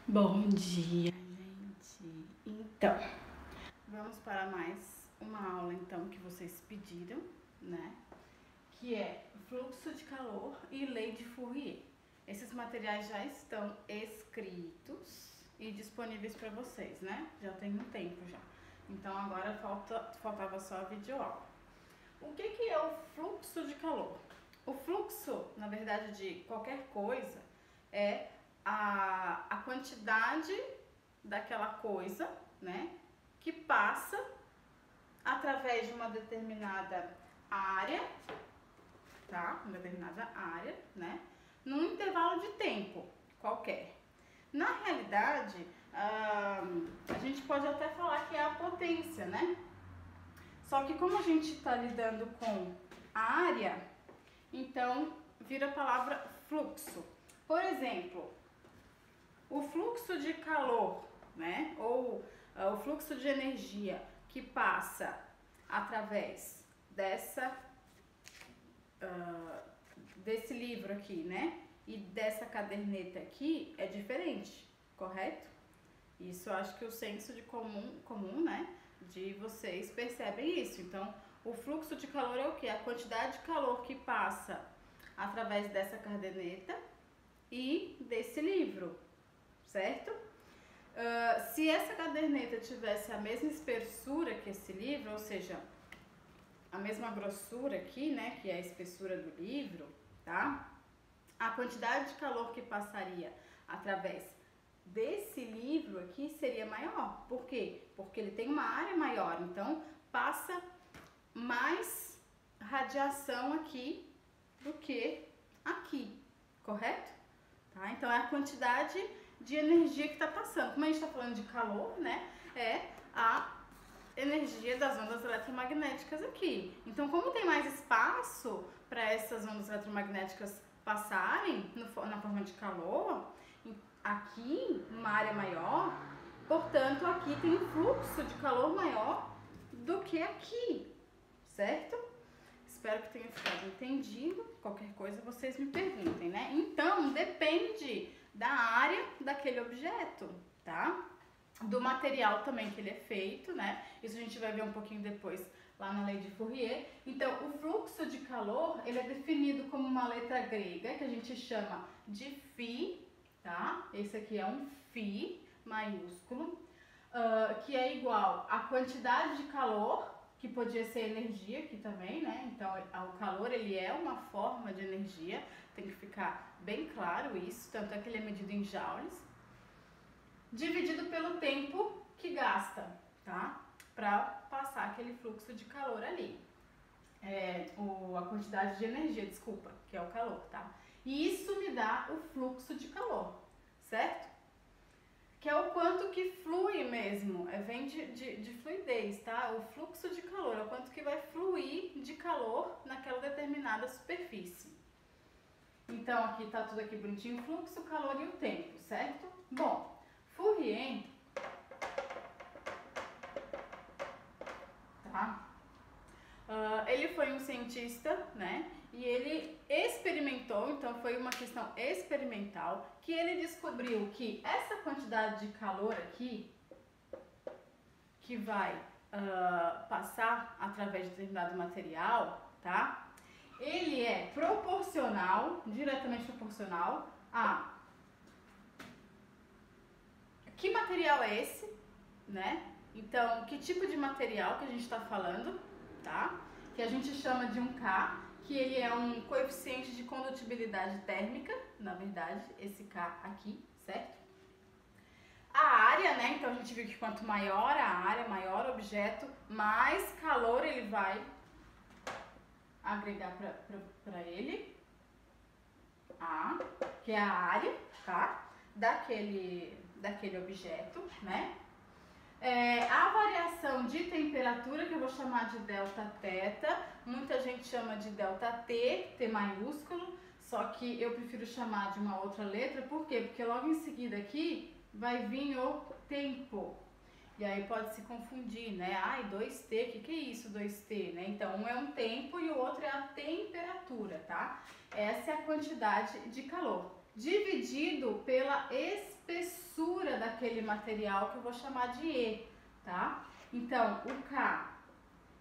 Bom dia, gente. Então, vamos para mais uma aula então que vocês pediram, né? Que é fluxo de calor e lei de Fourier. Esses materiais já estão escritos e disponíveis para vocês, né? Já tem um tempo já. Então agora faltava só a videoaula. O que é o fluxo de calor? O fluxo, na verdade, de qualquer coisa é a quantidade daquela coisa, né, que passa através de uma determinada área, tá? Uma determinada área, né, num intervalo de tempo qualquer. Na realidade, a gente pode até falar que é a potência, né? Só que como a gente está lidando com a área, então vira a palavra fluxo. Por exemplo, o fluxo de calor, né, ou o fluxo de energia que passa através desse livro aqui, né, e dessa caderneta aqui é diferente, correto? Isso eu acho que o senso de comum, né, de vocês percebem isso. Então, o fluxo de calor é o quê? A quantidade de calor que passa através dessa caderneta e desse livro, certo? Se essa caderneta tivesse a mesma espessura que esse livro, ou seja, a mesma grossura aqui, né, que é a espessura do livro, tá? A quantidade de calor que passaria através desse livro aqui seria maior. Por quê? Porque ele tem uma área maior, então passa mais radiação aqui do que aqui, correto? Tá? Então é a quantidade de energia que está passando. Como a gente está falando de calor, né? É a energia das ondas eletromagnéticas aqui. Então, como tem mais espaço para essas ondas eletromagnéticas passarem na forma de calor, aqui, uma área maior, portanto, aqui tem um fluxo de calor maior do que aqui, certo? Espero que tenha ficado entendido. Qualquer coisa vocês me perguntem, né? Então, depende da área daquele objeto, tá? Do material também que ele é feito, né? Isso a gente vai ver um pouquinho depois lá na lei de Fourier. Então, o fluxo de calor, ele é definido como uma letra grega, que a gente chama de φ, tá? Esse aqui é um φ maiúsculo, que é igual à quantidade de calor, que podia ser energia aqui também, né? Então, o calor, ele é uma forma de energia, tem que ficar bem claro isso, tanto é que ele é medido em joules, dividido pelo tempo que gasta, tá? Para passar aquele fluxo de calor ali. A quantidade de energia, desculpa, que é o calor, tá? E isso me dá o fluxo de calor, certo? Que é o quanto que flui mesmo, vem de fluidez, tá? O fluxo de calor é o quanto que vai fluir de calor naquela determinada superfície. Então, aqui tá tudo aqui bonitinho, fluxo, calor e o tempo, certo? Bom, Fourier, tá? Ele foi um cientista, né? E ele experimentou, então foi uma questão experimental, que ele descobriu que essa quantidade de calor aqui, que vai passar através de determinado material, tá? Ele é proporcional, diretamente proporcional a que material é esse, né? Então, que tipo de material que a gente está falando, tá? Que a gente chama de um K, que ele é um coeficiente de condutibilidade térmica, na verdade, esse K aqui, certo? A área, né? Então a gente viu que quanto maior a área, maior o objeto, mais calor ele vai agregar para ele. A, que é a área, tá? Daquele objeto, né? A variação de temperatura, que eu vou chamar de delta θ, muita gente chama de delta T, T maiúsculo, só que eu prefiro chamar de uma outra letra, por quê? Porque logo em seguida aqui vai vir o tempo, e aí pode se confundir, né? Ai, 2T, que é isso 2T, né? Então, um é um tempo e o outro é a temperatura, tá? Essa é a quantidade de calor, dividido pela espessura temperatura daquele material que eu vou chamar de E, tá? Então, o K,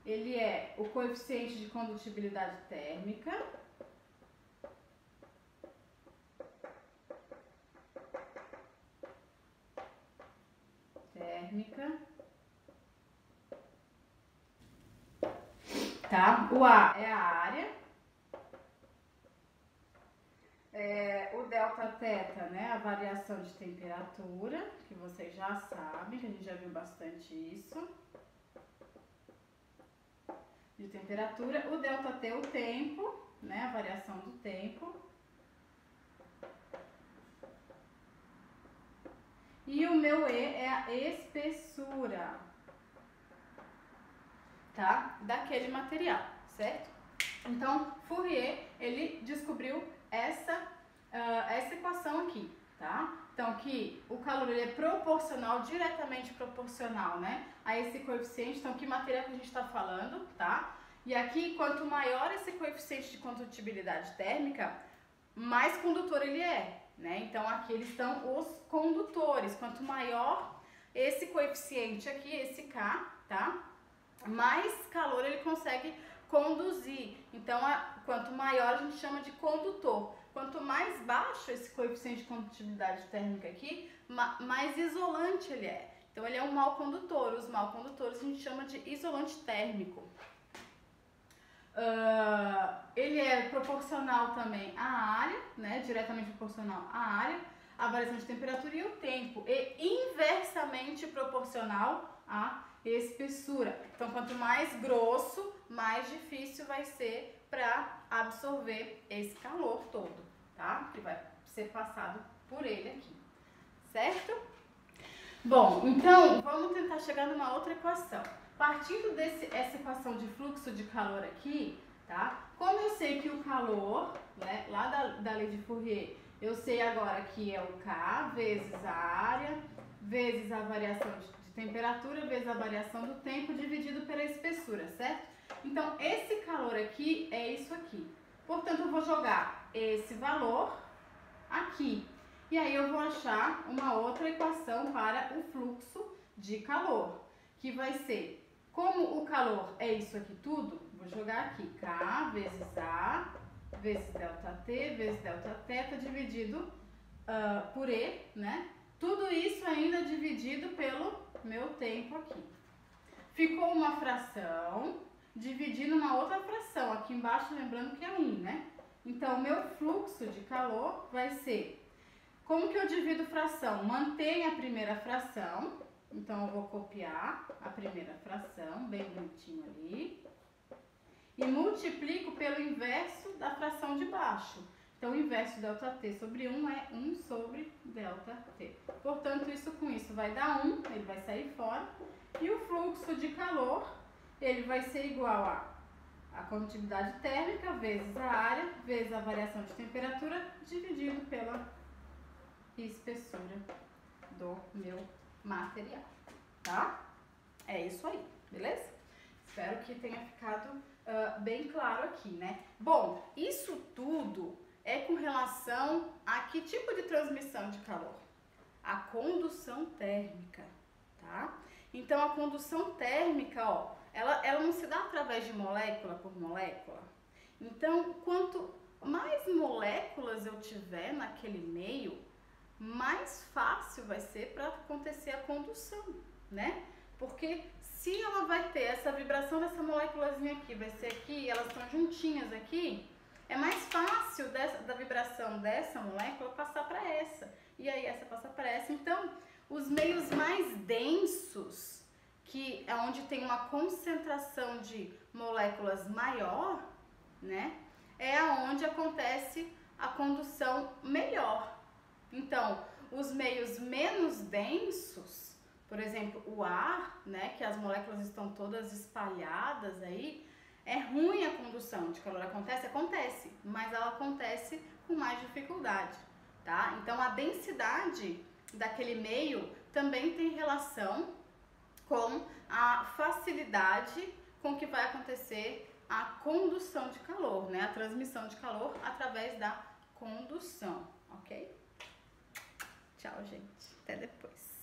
ele é o coeficiente de condutibilidade térmica. Tá? O A é a área. O delta θ, né? A variação de temperatura, que vocês já sabem, que a gente já viu bastante isso. De temperatura. O delta T, o tempo, né? A variação do tempo. E o meu E é a espessura, tá? Daquele material, certo? Então, Fourier, ele descobriu essa equação aqui, tá? Então, que o calor ele é proporcional, diretamente proporcional, né? A esse coeficiente. Então, que material que a gente está falando, tá? E aqui, quanto maior esse coeficiente de condutibilidade térmica, mais condutor ele é, né? Então, aqui eles estão os condutores. Quanto maior esse coeficiente aqui, esse K, tá? Mais calor ele consegue conduzir. Então, quanto maior a gente chama de condutor. Quanto mais baixo esse coeficiente de condutibilidade térmica aqui, mais isolante ele é. Então, ele é um mau condutor. Os mau condutores a gente chama de isolante térmico. Ele é proporcional também à área, né? Diretamente proporcional à área, à variação de temperatura e o tempo. E inversamente proporcional à espessura. Então, quanto mais grosso, mais difícil vai ser para absorver esse calor todo, tá? Que vai ser passado por ele aqui, certo? Bom, então, vamos tentar chegar numa outra equação. Partindo dessa equação de fluxo de calor aqui, tá? Como eu sei que o calor, né, lá da lei de Fourier, eu sei agora que é o K vezes a área, vezes a variação de temperatura, vezes a variação do tempo, dividido pela espessura, certo? Então, esse calor aqui é isso aqui. Portanto, eu vou jogar esse valor aqui. E aí eu vou achar uma outra equação para o fluxo de calor, que vai ser, como o calor é isso aqui tudo, vou jogar aqui K vezes A, vezes ΔT, vezes Δθ, dividido por E, né? Tudo isso ainda dividido pelo meu tempo aqui. Ficou uma fração dividindo uma outra fração. Aqui embaixo, lembrando que é 1, né? Então, o meu fluxo de calor vai ser... Como que eu divido fração? Mantenho a primeira fração. Então, eu vou copiar a primeira fração, bem bonitinho ali. E multiplico pelo inverso da fração de baixo. Então, o inverso de ΔT sobre 1 é 1 sobre ΔT. Portanto, isso com isso vai dar 1, ele vai sair fora. E o fluxo de calor, ele vai ser igual a condutibilidade térmica vezes a área, vezes a variação de temperatura, dividido pela espessura do meu material, tá? É isso aí, beleza? Espero que tenha ficado bem claro aqui, né? Bom, isso tudo é com relação a que tipo de transmissão de calor? A condução térmica, tá? Então, a condução térmica, ó, ela não se dá através de molécula por molécula. Então, quanto mais moléculas eu tiver naquele meio, mais fácil vai ser para acontecer a condução, né? Porque se ela vai ter essa vibração dessa moléculazinha aqui, vai ser aqui, elas estão juntinhas aqui, é mais fácil da vibração dessa molécula passar para essa. E aí essa passa para essa. Então, os meios mais densos, que é onde tem uma concentração de moléculas maior, né? É aonde acontece a condução melhor. Então, os meios menos densos, por exemplo, o ar, né, que as moléculas estão todas espalhadas aí, é ruim a condução de calor. Acontece? Acontece, mas ela acontece com mais dificuldade, tá? Então, a densidade daquele meio também tem relação com a facilidade com que vai acontecer a condução de calor, né? A transmissão de calor através da condução, ok? Tchau. Tchau, gente. Até depois.